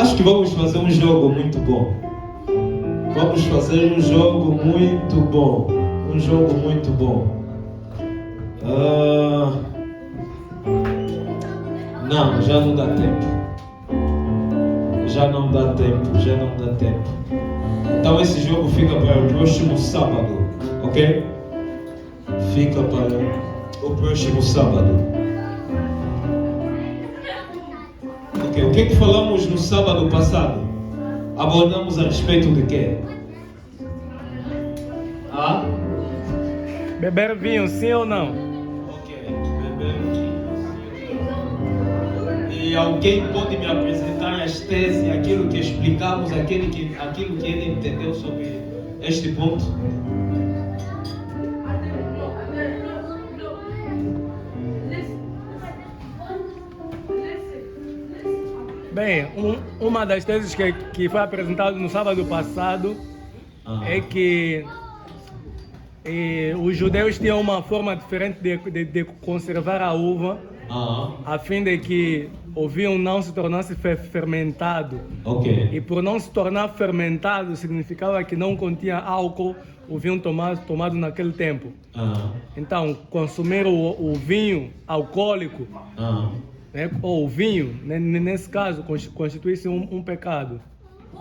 Acho que vamos fazer um jogo muito bom. Vamos fazer um jogo muito bom. Um jogo muito bom. Não, já não dá tempo. Já não dá tempo. Então esse jogo fica para o próximo sábado, ok? Fica para o próximo sábado. Ok, o que é que falamos no sábado passado? Abordamos a respeito de quê? Beber vinho, sim ou não? Ok, beber vinho. E alguém pode me apresentar as teses, aquilo que explicamos, aquilo que ele entendeu sobre este ponto? Bem, uma das teses que foi apresentada no sábado passado é que os judeus tinham uma forma diferente de conservar a uva, a fim de que o vinho não se tornasse fermentado. Ok. E por não se tornar fermentado, significava que não continha álcool o vinho tomado naquele tempo. Então, consumir o vinho alcoólico, né, ou o vinho, nesse caso, constitui-se um pecado,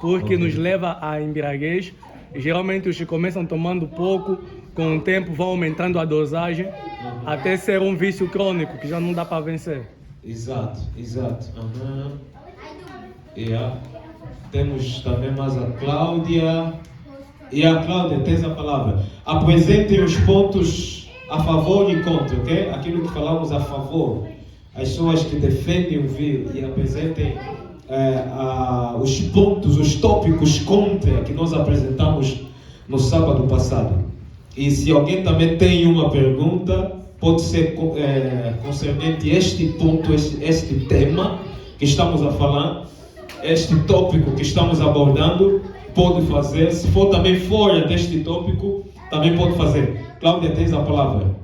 porque nos leva à embriaguez. Geralmente os que começam tomando pouco, com o tempo vão aumentando a dosagem, até ser um vício crônico que já não dá para vencer. Exato. Yeah. Temos também mais a Cláudia. E a Cláudia, tens a palavra. Apresentem os pontos a favor e contra, ok? Aquilo que falamos a favor. As pessoas que defendem o vinho, e apresentem os pontos, os tópicos contra que nós apresentamos no sábado passado. E se alguém também tem uma pergunta, pode ser concernente este ponto, este tema que estamos a falar, este tópico que estamos abordando, pode fazer. Se for também fora deste tópico, também pode fazer. Cláudia, tens a palavra.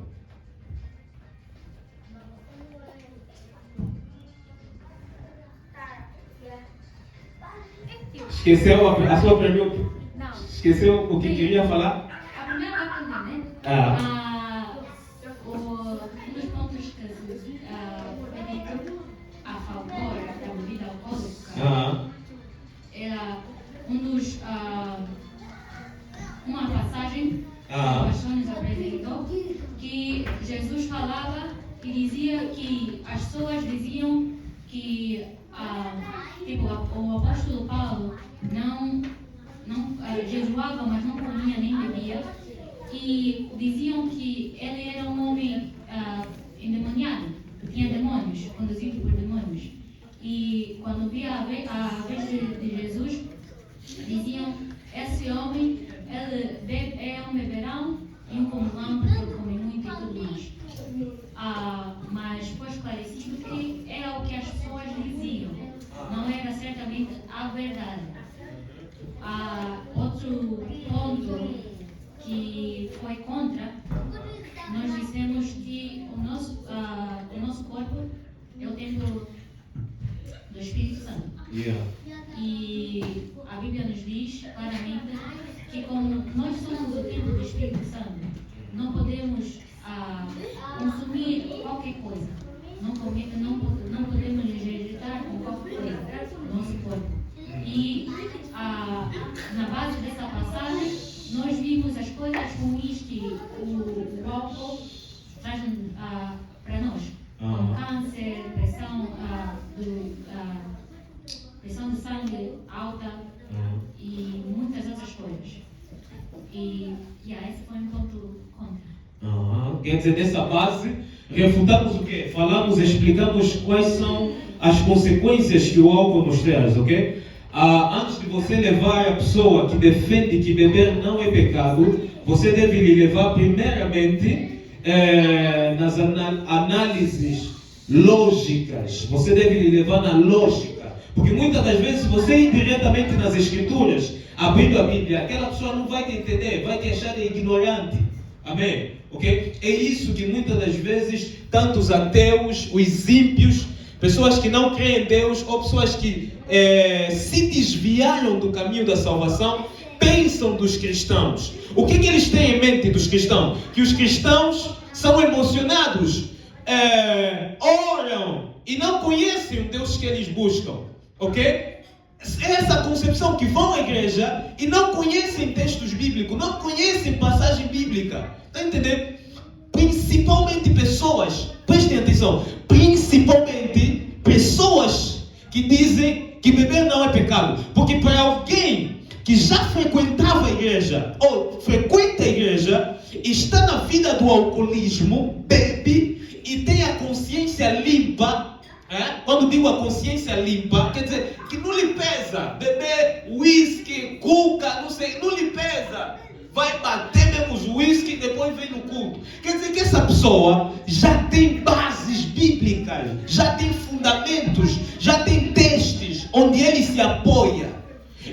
Esqueceu a sua pergunta? Não. Esqueceu o que queria falar? A primeira pergunta, né? Um dos pontos que foi dito a favor da bebida alcoólica era uma passagem que o pastor nos apresentou, que Jesus falava e dizia que as pessoas diziam que o apóstolo Paulo não jejuava, mas não comia nem bebia, e diziam que ele era um homem endemoniado, que tinha demônios, conduzido por demônios. E quando via a vez de Jesus, diziam: esse homem, ele é um beberão e um comilão, porque ele come muito e tudo mais. Mas foi esclarecido que era o que as pessoas diziam, não era certamente a verdade. Outro ponto que foi contra, nós dissemos que o nosso corpo é o templo do Espírito Santo. Yeah. E a Bíblia nos diz claramente que, como nós somos o templo do Espírito Santo, não podemos consumir qualquer coisa, não podemos rejeitar com qualquer coisa o nosso corpo. E na base dessa passagem, nós vimos as coisas ruins que o álcool traz para nós, como câncer, pressão de sangue alta e muitas outras coisas. E esse foi um ponto contra. Quer dizer, dessa base, refutamos o quê? Falamos, explicamos quais são as consequências que o álcool nos traz, ok? Antes de você levar a pessoa que defende que beber não é pecado, você deve lhe levar primeiramente nas análises lógicas. Você deve lhe levar na lógica. Porque muitas das vezes você ir diretamente nas escrituras, abrindo a Bíblia, aquela pessoa não vai te entender, vai te achar ignorante. Amém? Ok? É isso que muitas das vezes tantos ateus, os ímpios, pessoas que não creem em Deus, ou pessoas que se desviaram do caminho da salvação, pensam dos cristãos. O que eles têm em mente dos cristãos? Que os cristãos são emocionados, oram e não conhecem o Deus que eles buscam. Ok? É essa concepção que vão à igreja e não conhecem textos bíblicos, não conhecem passagem bíblica. Está entendendo? Principalmente pessoas, prestem atenção, principalmente pessoas que dizem que beber não é pecado. Porque para alguém que já frequentava a igreja, ou frequenta a igreja, está na vida do alcoolismo, bebe e tem a consciência limpa. Quando digo a consciência limpa, quer dizer que não lhe pesa beber whisky, cuca, não sei, não lhe pesa. Vai bater mesmo os whisky e depois vem no culto. Quer dizer que essa pessoa já tem bases bíblicas, já tem fundamentos, já tem textos onde ele se apoia.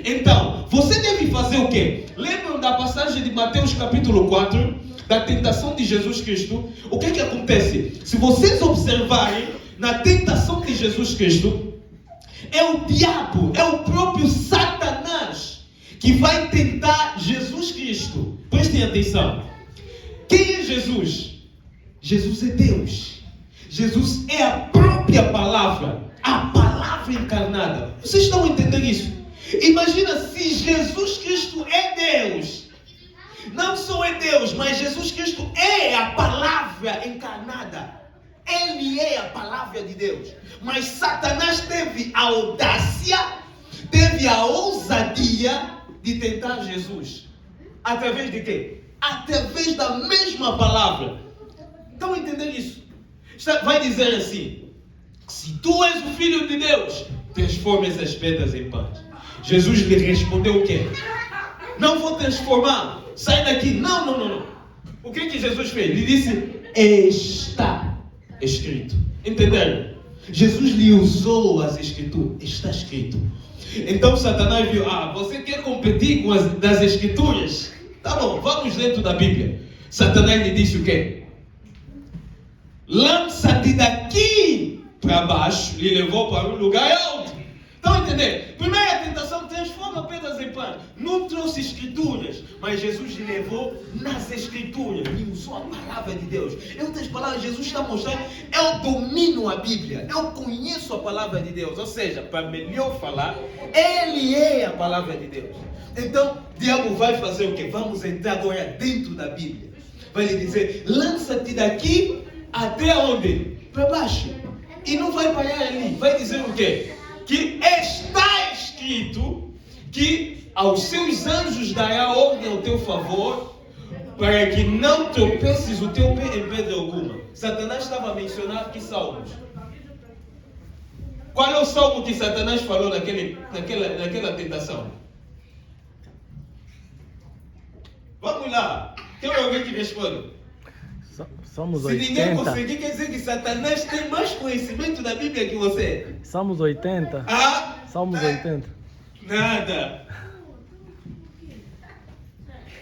Então, você deve fazer o quê? Lembram da passagem de Mateus capítulo 4, da tentação de Jesus Cristo? O que acontece? Se vocês observarem, na tentação de Jesus Cristo, é o diabo, é o próprio Satanás que vai tentar Jesus Cristo. Prestem atenção. Quem é Jesus? Jesus é Deus. Jesus é a própria palavra, a palavra encarnada. Vocês estão entendendo isso? Imagina se Jesus Cristo é Deus. Não só é Deus, mas Jesus Cristo é a palavra encarnada. Ele é a palavra de Deus. Mas Satanás teve a audácia, teve a ousadia de tentar Jesus. Através de quê? Através da mesma palavra. Estão entendendo isso? Vai dizer assim: se tu és o Filho de Deus, transforma essas pedras em pães. Jesus lhe respondeu o quê? Não vou transformar. Sai daqui. Não. O que Jesus fez? Ele disse: está escrito. Entenderam? Jesus lhe usou as escrituras. Está escrito. Então Satanás viu: você quer competir com as das escrituras? Tá bom, vamos dentro da Bíblia. Satanás lhe disse o quê? Lança-te daqui para baixo. Lhe levou para um lugar alto. Estão entendendo? Primeira tentação: transforma pedras em pães. Não trouxe escrituras, mas Jesus lhe levou nas escrituras. Ele usou a palavra de Deus. Em outras palavras, Jesus está mostrando: eu domino a Bíblia, eu conheço a palavra de Deus. Ou seja, para melhor falar, Ele é a palavra de Deus. Então, o diabo vai fazer o quê? Vamos entrar agora dentro da Bíblia. Vai lhe dizer: lança-te daqui até onde? Para baixo. E não vai parar ali. Vai dizer o quê? Que está escrito que aos seus anjos dará ordem ao teu favor, para que não tropeces o teu pé em pedra alguma. Satanás estava a mencionar que salmos? Qual é o salmo que Satanás falou naquela tentação? Vamos lá. Tem alguém que responde? Somos Se 80. ninguém conseguir, quer dizer que Satanás tem mais conhecimento da Bíblia que você. Somos 80. Somos 80. Nada.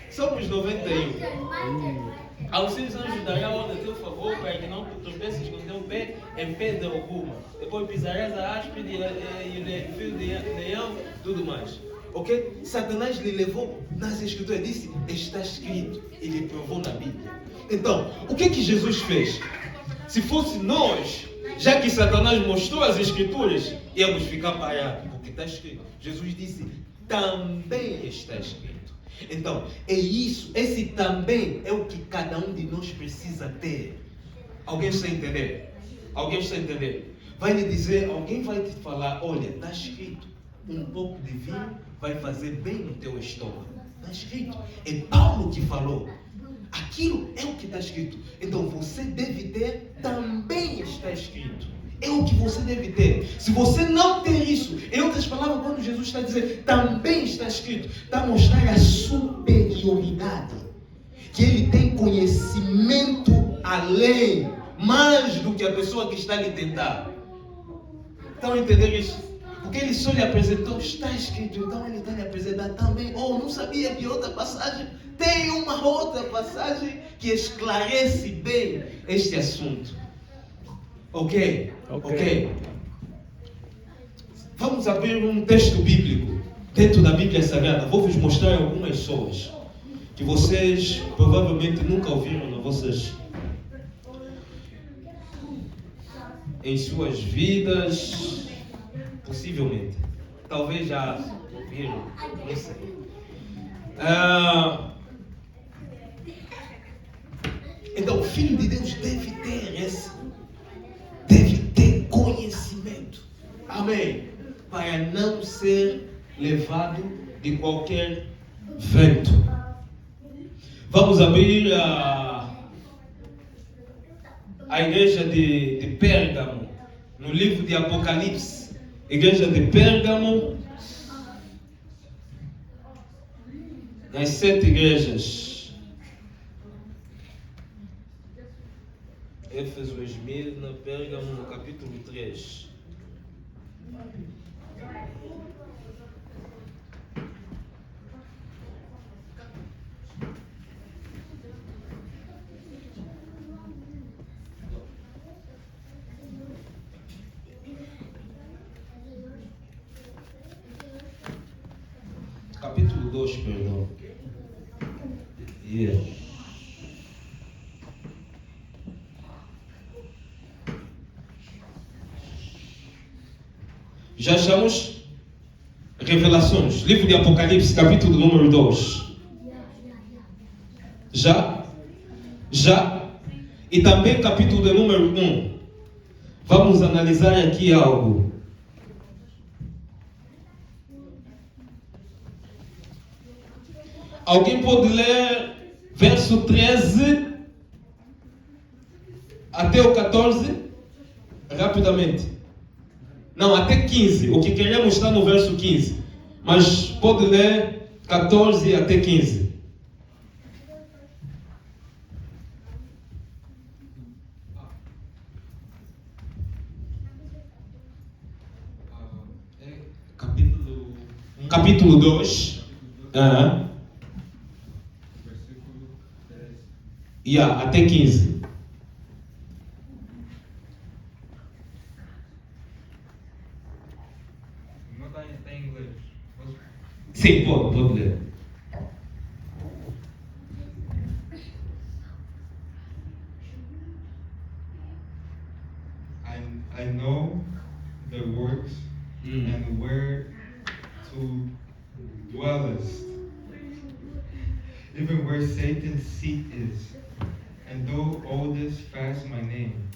Somos 91. Aos seus anjos dará ordem a teu favor, para que não tropeces com teu pé em pedra alguma. Depois pisarás a áspide e fio de leão, tudo mais. Ok? Satanás lhe levou nas escrituras, disse: está escrito. Ele provou na Bíblia. Então, o que Jesus fez? Se fosse nós, já que Satanás mostrou as escrituras, íamos ficar parados, porque está escrito. Jesus disse: também está escrito. Então, é isso, esse também é o que cada um de nós precisa ter. Alguém está entendendo? Alguém está entendendo? Vai lhe dizer, alguém vai te falar: olha, está escrito, um pouco de vinho vai fazer bem no teu estômago. Está escrito. É Paulo que falou. Aquilo é o que está escrito. Então você deve ter, também está escrito. É o que você deve ter. Se você não ter isso, em outras palavras, quando Jesus está dizendo também está escrito, está a mostrar a superioridade. Que ele tem conhecimento além, mais do que a pessoa que está lhe tentar. Estão entendendo isso? Porque ele só lhe apresentou, está escrito, então ele está lhe apresentando também. Não sabia que outra passagem, tem uma outra passagem que esclarece bem este assunto. Ok? Vamos abrir um texto bíblico dentro da Bíblia Sagrada. Vou vos mostrar algumas solas que vocês provavelmente nunca ouviram em suas vidas, possivelmente. Talvez já ouviram, não sei. Então, o Filho de Deus deve ter conhecimento. Amém. Para não ser levado de qualquer vento. Vamos abrir a igreja de Pérgamo, no livro de Apocalipse. Igreja de Pérgamo, nas 7 igrejas. Éfeso, Esmirna, Pérgamo, no capítulo 3. Capítulo 2, perdão. Yeah. Já estamos? Revelações. Livro de Apocalipse, capítulo número 2. Já? E também capítulo de número 1. Vamos analisar aqui algo. Alguém pode ler verso 13 até o 14? Rapidamente. Não, até 15. O que queremos está no verso 15. Mas pode ler 14 até 15. Capítulo 2. Até 15. Não está em inglês. Sim, pode ler. I know the works and where to dwellest, even where Satan's seat is. And thou holdest fast my name,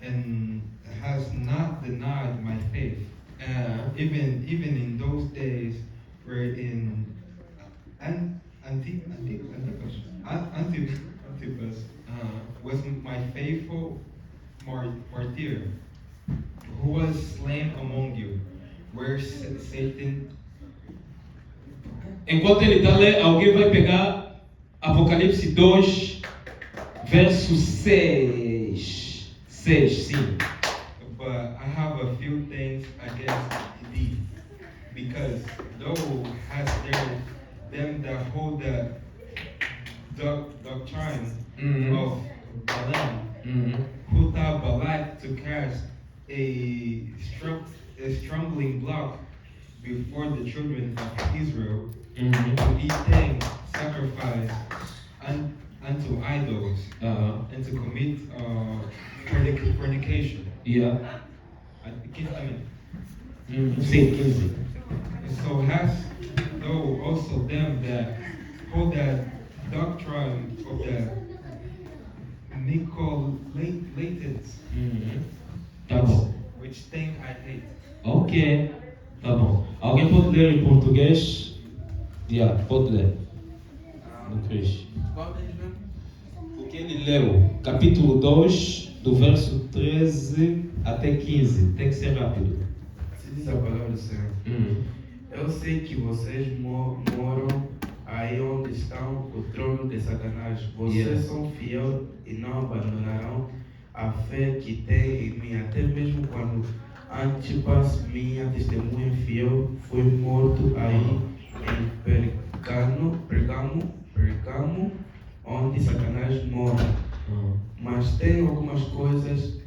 and hast not denied my faith, even in those days wherein Antipas was my faithful martyr, who was slain among you, where Satan. Enquanto ele está lendo, alguém vai pegar Apocalipse 2, verso 6. 6, sim. But I have a few things against thee, because thou hast there them that hold the doctrine of Balaam, who thou Balak to cast a stumbling block before the children of Israel, to eat things sacrificed unto idols, and to commit fornication. Yeah. Sim. So hast thou also them that hold that doctrine of the Nicolaitans, Tá bom. which thing I hate. Ok. Tá bom. Alguém pode ler em português? Pode ler. No Cris. Qual deles mesmo? O que ele leu? Capítulo 2, do verso 13 até 15. Tem que ser rápido. Se diz a palavra do Senhor. Eu sei que vocês moram aí onde está o trono de Satanás. Vocês são fiéis e não abandonarão a fé que têm em mim, até mesmo quando Antipas, minha testemunha fiel, foi morto aí em Pergamo, onde Satanás mora. Mas tem algumas coisas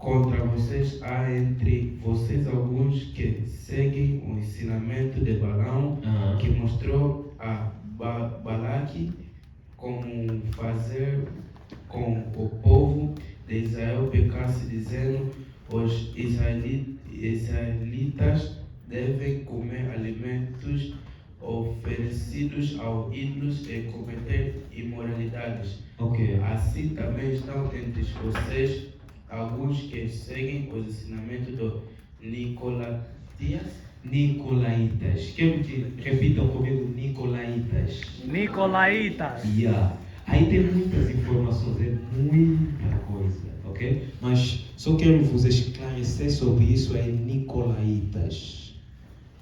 contra vocês há entre vocês alguns que seguem o ensinamento de Balaão, que mostrou a Balaque como fazer com o povo de Israel pecasse, dizendo: os israelitas devem comer alimentos oferecidos aos ídolos e cometer imoralidades. Ok. Assim também estão entre vocês alguns que seguem os ensinamentos do Nicolaítas. Quero que repitam comigo, Nicolaítas. Nicolaítas. Yeah. Aí tem muitas informações, é muita coisa, ok? Mas só quero vos esclarecer sobre isso aí, Nicolaítas.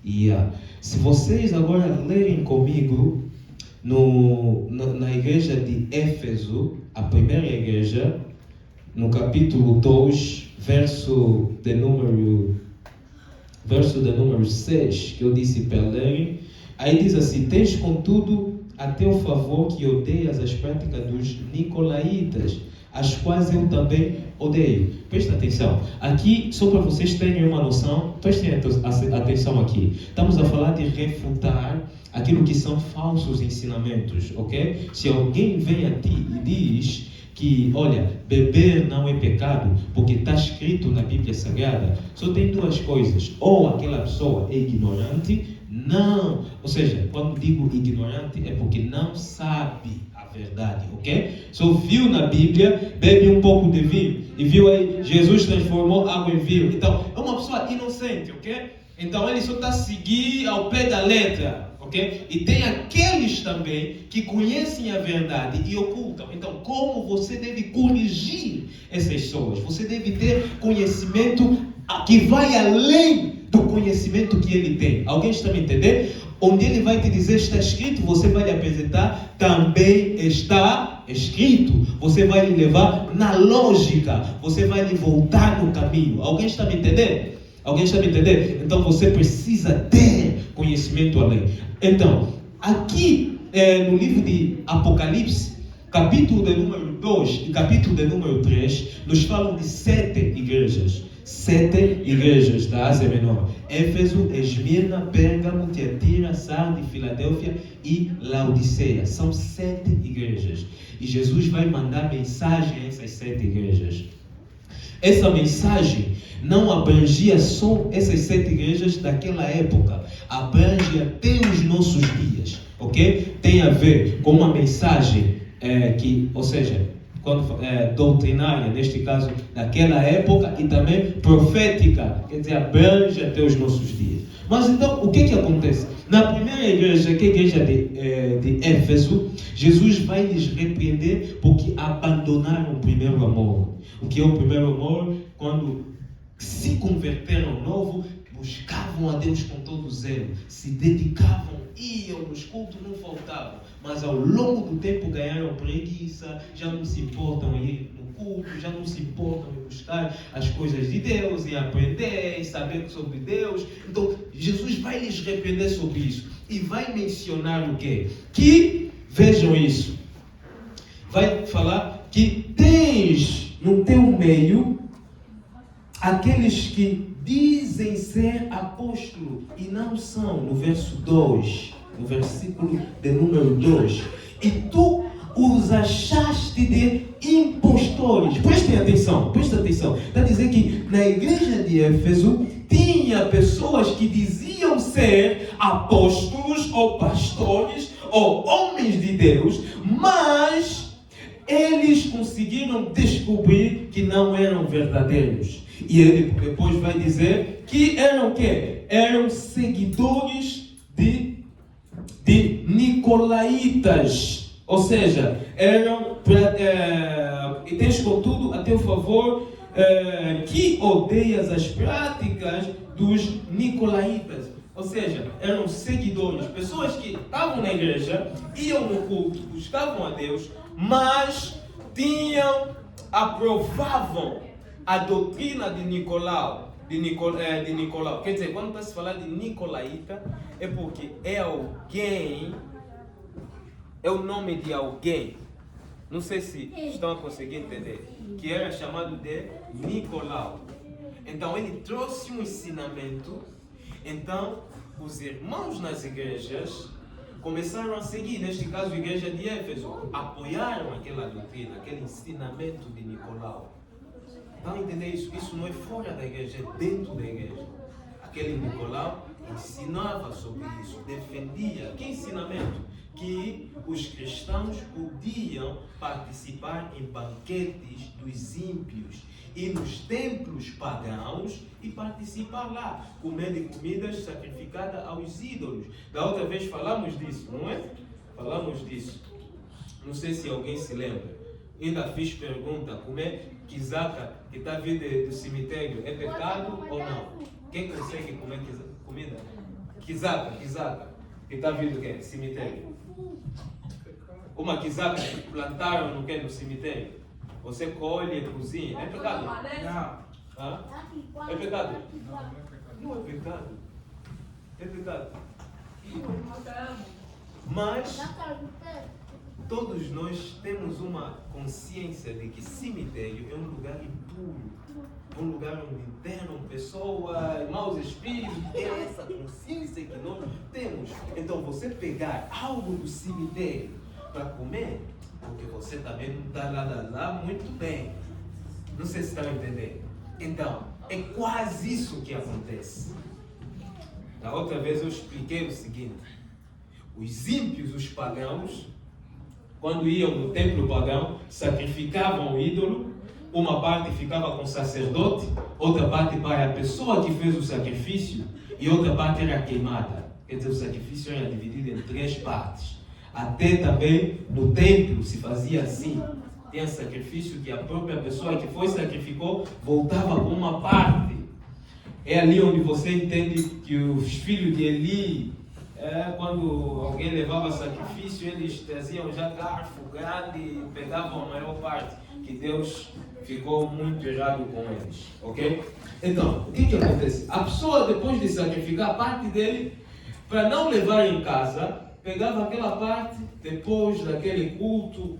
Yeah. Se vocês agora lerem comigo na igreja de Éfeso, a primeira igreja, no capítulo 2, verso de número 6, que eu disse para lerem, aí diz assim: tens contudo a teu favor que odeias as práticas dos Nicolaítas, as quais eu também odeio. Presta atenção. Aqui, só para vocês terem uma noção, prestem atenção aqui. Estamos a falar de refutar aquilo que são falsos ensinamentos, ok? Se alguém vem a ti e diz que, olha, beber não é pecado, porque está escrito na Bíblia Sagrada, só tem duas coisas: ou aquela pessoa é ignorante, não, ou seja, quando digo ignorante é porque não sabe a verdade, ok? Só viu na Bíblia, bebe um pouco de vinho, e viu aí, Jesus transformou água em vinho, então é uma pessoa inocente, ok? Então ele só está a seguir ao pé da letra, ok? E tem aqueles também que conhecem a verdade e ocultam. Então, como você deve corrigir essas pessoas? Você deve ter conhecimento que vai além do conhecimento que ele tem. Alguém está me entendendo? Onde ele vai te dizer está escrito, você vai lhe apresentar também está escrito. Você vai lhe levar na lógica, você vai lhe voltar no caminho. Alguém está me entendendo? Alguém está me entendendo? Então você precisa ter conhecimento além. Então, aqui no livro de Apocalipse, capítulo de número 2 e capítulo de número 3, nos falam de 7 igrejas. 7 igrejas da Ásia Menor: Éfeso, Esmirna, Pérgamo, Tiatira, Sardes, Filadélfia e Laodiceia. São 7 igrejas. E Jesus vai mandar mensagem a essas 7 igrejas. Essa mensagem não abrangia só essas 7 igrejas daquela época, abrange até os nossos dias, ok? Tem a ver com uma mensagem ou seja, doutrinária, neste caso, daquela época, e também profética, quer dizer, abrange até os nossos dias. Mas então, o que acontece? Na primeira igreja, que é a igreja de Éfeso, Jesus vai lhes repreender porque abandonaram o primeiro amor. O que é o primeiro amor? Quando se converteram ao novo, buscavam a Deus com todo o zelo, se dedicavam, iam nos cultos, não faltavam, mas ao longo do tempo ganharam preguiça, já não se importam em ir no culto, já não se importam em buscar as coisas de Deus, em aprender, em saber sobre Deus. Então Jesus vai lhes repreender sobre isso e vai mencionar o quê? Que, vejam isso, vai falar que tens no teu meio aqueles que dizem ser apóstolo e não são, no verso 2, no versículo de número 2. E tu os achaste de impostores. Prestem atenção, presta atenção. Está a dizer que na igreja de Éfeso tinha pessoas que diziam ser apóstolos ou pastores ou homens de Deus, mas eles conseguiram descobrir que não eram verdadeiros. E ele depois vai dizer que eram o quê? Eram seguidores de Nicolaítas. Ou seja, eram e tens contudo a teu favor que odeias as práticas dos Nicolaítas. Ou seja, eram seguidores, pessoas que estavam na igreja, iam no culto, buscavam a Deus, mas aprovavam a doutrina de Nicolau. Quer dizer, quando está se falar de Nicolaíta, é porque é alguém, é o nome de alguém não sei se estão a conseguir entender, que era chamado de Nicolau. Então ele trouxe um ensinamento, então os irmãos nas igrejas começaram a seguir, neste caso a igreja de Éfeso, apoiaram aquela doutrina, aquele ensinamento de Nicolau. Estão a entender isso? Isso não é fora da igreja, é dentro da igreja. Aquele Nicolau ensinava sobre isso, defendia. Que ensinamento? Que os cristãos podiam participar em banquetes dos ímpios e nos templos pagãos e participar lá, comendo comidas sacrificadas aos ídolos. Da outra vez falamos disso, não é? Falamos disso. Não sei se alguém se lembra. Ainda fiz pergunta, comer quizaca que está vindo do cemitério é pecado ou não? Quem consegue comer comida? Quizaca, que está vindo do quê? Cemitério. Uma quizaca que plantaram no quê? No cemitério. Você colhe e cozinha. É pecado? Não. Hã? É pecado? Não é pecado. É pecado. Mas todos nós temos uma consciência de que cemitério é um lugar impuro, um lugar onde internam pessoas, maus espíritos. É essa consciência que nós temos. Então você pegar algo do cemitério para comer, porque você também não está lá muito bem. Não sei se estão entendendo. Então, é quase isso que acontece. Da outra vez eu expliquei o seguinte: os ímpios, os pagãos, quando iam no templo pagão, sacrificavam o ídolo, uma parte ficava com o sacerdote, outra parte para a pessoa que fez o sacrifício e outra parte era queimada. Quer dizer, o sacrifício era dividido em 3 partes. Até também no templo se fazia assim. Tinha sacrifício que a própria pessoa que foi sacrificou voltava com uma parte. É ali onde você entende que os filhos de Eli, quando alguém levava sacrifício, eles traziam já garfo grande e pegavam a maior parte, que Deus ficou muito errado com eles, ok? Então, o que acontece? A pessoa, depois de sacrificar a parte dele, para não levar em casa, pegava aquela parte, depois daquele culto,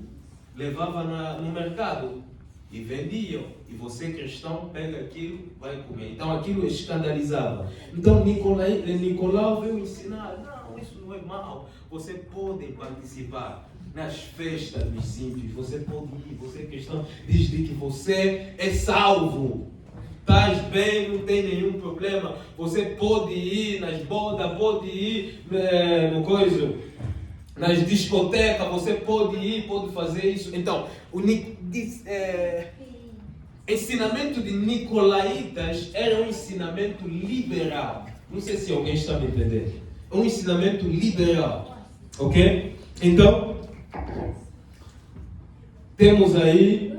levava no mercado e vendiam. E você, cristão, pega aquilo, vai comer. Então aquilo escandalizava. Então Nicolau veio ensinar: não, isso não é mal. Você pode participar nas festas dos ímpios. Você pode ir, você, cristão, desde que você é salvo. Estás bem, não tem nenhum problema. Você pode ir nas bodas, pode ir nas discotecas, você pode ir, pode fazer isso. Então, o ensinamento de Nicolaitas era um ensinamento liberal. Não sei se alguém está me entendendo. É um ensinamento liberal. Ok? Então, temos aí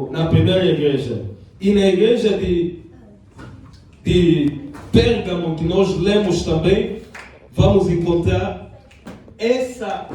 na primeira igreja. E na igreja de Pérgamo, que nós lemos também, vamos encontrar essa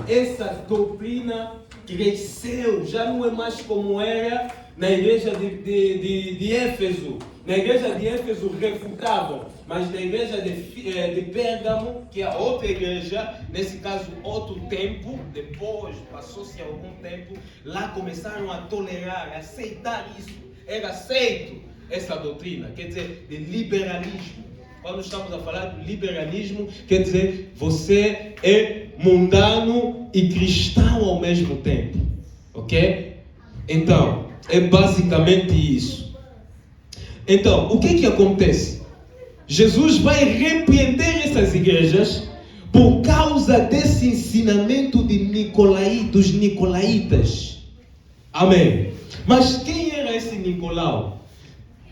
doutrina cresceu, já não é mais como era na igreja de Éfeso. Na igreja de Éfeso refutavam, mas na igreja de Pérgamo, que é a outra igreja, nesse caso outro tempo, depois passou-se algum tempo, lá começaram a tolerar, a aceitar isso. Era aceito essa doutrina, quer dizer, de liberalismo. Quando estamos a falar de liberalismo, quer dizer, você é mundano e cristão ao mesmo tempo. Ok? Então, é basicamente isso. Então, o que acontece? Jesus vai repreender essas igrejas por causa desse ensinamento dos nicolaítas. Amém. Mas quem era esse Nicolau?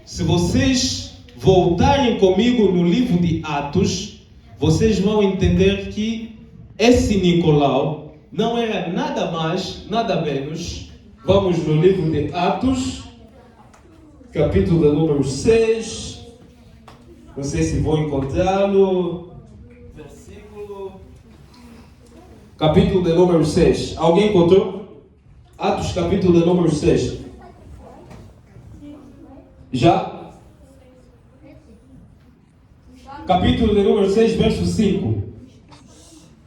Se vocês voltarem comigo no livro de Atos, vocês vão entender que esse Nicolau não era nada mais, nada menos. Vamos no livro de Atos, capítulo de número 6. Não sei se vou encontrá-lo. Versículo. Capítulo de número 6. Alguém encontrou? Atos, capítulo de número 6. Já? Capítulo de número 6, verso 5.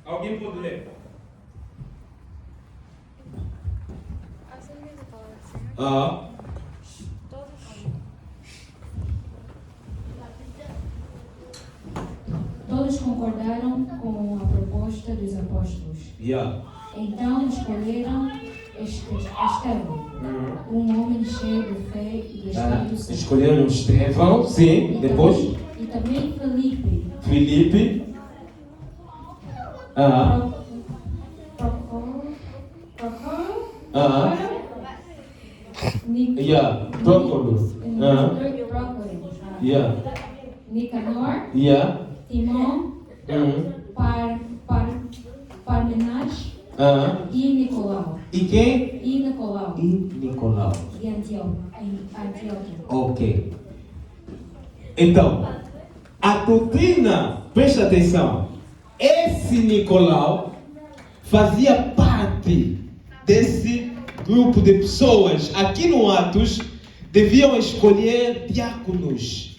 Alguém pode ler? Todos concordaram com a proposta dos apóstolos. Então escolheram Estevão, um homem cheio de fé e do Espírito Santo. Escolheram Estevão, sim, depois E também Felipe. Filipe. Prócoro. Nicanor. Timão. Parmenas. E Nicolau. E quem? E Nicolau. Nicolau. De Antioquia. Ok. Então, a doutrina, presta atenção, esse Nicolau fazia parte desse grupo de pessoas. Aqui no Atos, deviam escolher diáconos.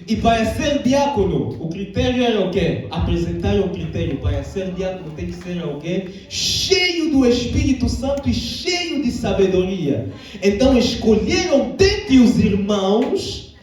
E para ser diácono, o critério era o quê? Apresentaram o critério. Para ser diácono tem que ser alguém cheio do Espírito Santo e cheio de sabedoria. Então escolheram dentre os irmãos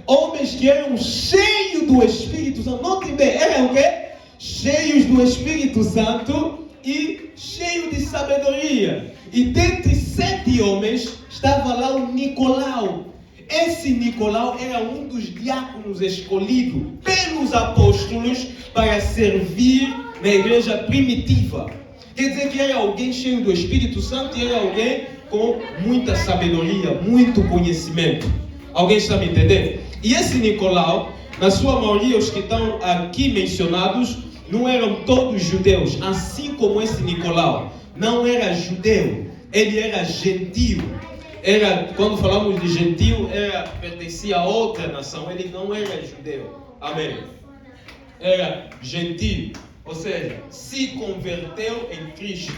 homens que eram cheios do Espírito Santo. Notem bem, eram o quê? Cheios do Espírito Santo e cheios de sabedoria. E dentre 7 homens estava lá o Nicolau. Esse Nicolau era um dos diáconos escolhidos pelos apóstolos para servir na igreja primitiva. Quer dizer que era alguém cheio do Espírito Santo e era alguém com muita sabedoria, muito conhecimento. Alguém está me entendendo? E esse Nicolau, na sua maioria, os que estão aqui mencionados, não eram todos judeus, assim como esse Nicolau não era judeu, ele era gentio. Quando falamos de gentio, pertencia a outra nação, ele não era judeu. Amém. Era gentio, ou seja, se converteu em Cristo.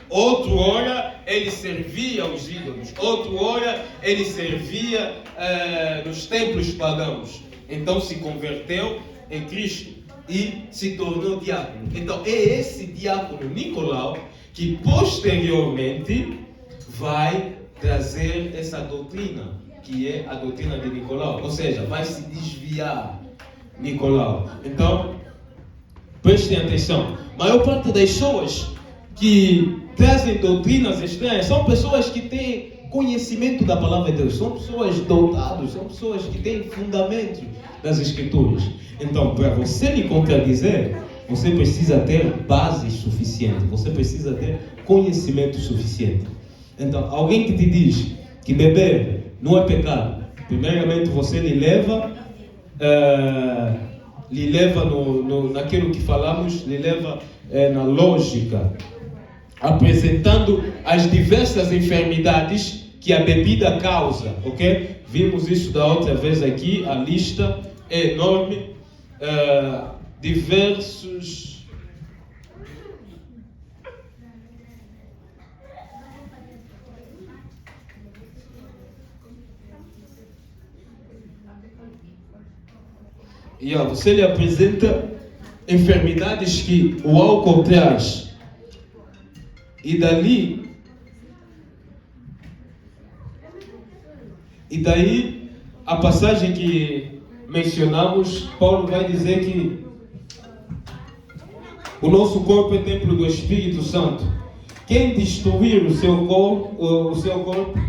Outro hora ele servia aos ídolos, outro hora ele servia nos templos pagãos. Então se converteu em Cristo e se tornou diácono. Então é esse diácono Nicolau que posteriormente vai trazer essa doutrina, que é a doutrina de Nicolau. Ou seja, vai se desviar Nicolau. Então, prestem atenção. A maior parte das pessoas que trazem doutrinas estranhas são pessoas que têm conhecimento da palavra de Deus. São pessoas dotadas, são pessoas que têm fundamento das Escrituras. Então, para você lhe contradizer, você precisa ter base suficiente. Você precisa ter conhecimento suficiente. Então, alguém que te diz que beber não é pecado, primeiramente você lhe leva naquilo que falamos, lhe leva na lógica, apresentando as diversas enfermidades que a bebida causa, ok? Vimos isso da outra vez aqui, a lista é enorme, diversos... Você lhe apresenta enfermidades que o álcool traz. E daí a passagem que mencionamos, Paulo vai dizer que o nosso corpo é templo do Espírito Santo. Quem destruir o seu corpo